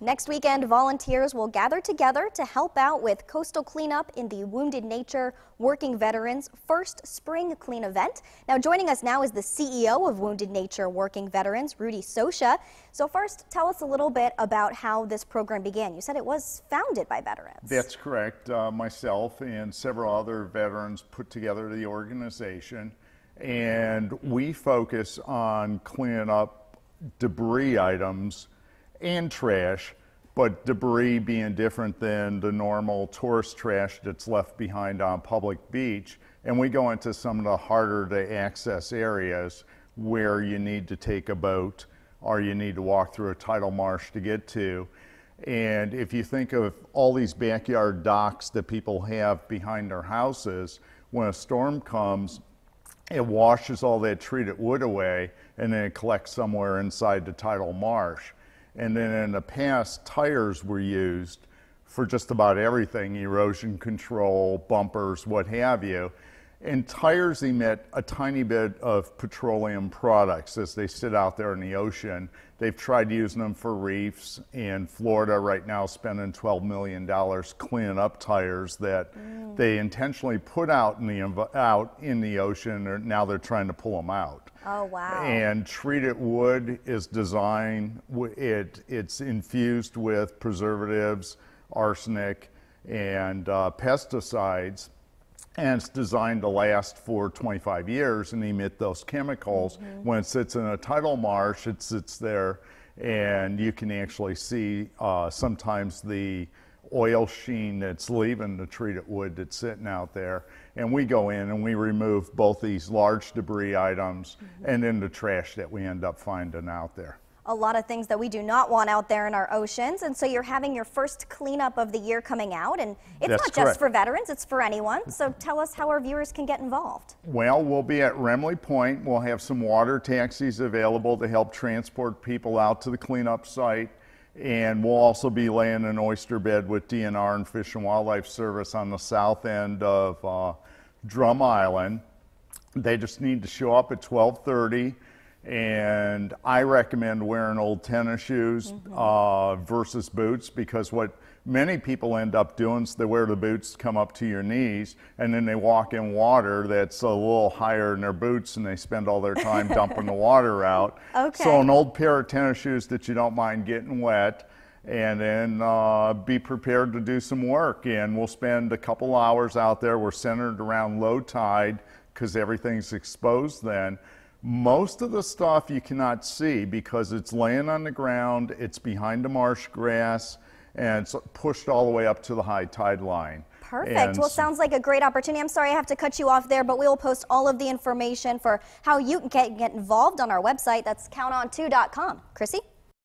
Next weekend, volunteers will gather together to help out with coastal cleanup in the Wounded Nature Working Veterans first spring clean event. Now joining us now is the CEO of Wounded Nature Working Veterans, Rudy Sosha. So first, tell us a little bit about how this program began. You said it was founded by veterans. That's correct. Myself and several other veterans put together the organization, and we focus on cleaning up debris items and trash, but debris being different than the normal tourist trash that's left behind on public beach. And we go into some of the harder to access areas where you need to take a boat or you need to walk through a tidal marsh to get to. And if you think of all these backyard docks that people have behind their houses, when a storm comes, it washes all that treated wood away and then it collects somewhere inside the tidal marsh. And then in the past, tires were used for just about everything, erosion control, bumpers, what have you. And tires emit a tiny bit of petroleum products as they sit out there in the ocean. They've tried using them for reefs, and Florida right now is spending $12 million cleaning up tires that they intentionally put out in the ocean, and now they're trying to pull them out. Oh, wow. And treated wood is designed, it's infused with preservatives, arsenic, and pesticides. And it's designed to last for 25 years and emit those chemicals. When it sits in a tidal marsh, it sits there and you can actually see sometimes the oil sheen that's leaving the treated wood that's sitting out there. And we go in and we remove both these large debris items and then the trash that we end up finding out there. A lot of things that we do not want out there in our oceans, and so you're having your first cleanup of the year coming out, and it's That's not correct. just for veterans, it's for anyone. So tell us how our viewers can get involved. Well, we'll be at Remley Point. We'll have some water taxis available to help transport people out to the cleanup site, and we'll also be laying an oyster bed with DNR and Fish and Wildlife Service on the south end of Drum Island. They just need to show up at 12:30. And I recommend wearing old tennis shoes versus boots, because what many people end up doing is they wear the boots come up to your knees and then they walk in water that's a little higher in their boots and they spend all their time dumping the water out. Okay. So an old pair of tennis shoes that you don't mind getting wet, and then be prepared to do some work. And we'll spend a couple hours out there. We're centered around low tide because everything's exposed then. Most of the stuff you cannot see because it's laying on the ground, it's behind the marsh grass, and it's pushed all the way up to the high tide line. Perfect. And well, sounds like a great opportunity. I'm sorry I have to cut you off there, but we will post all of the information for how you can get involved on our website. That's counton2.com. Chrissy?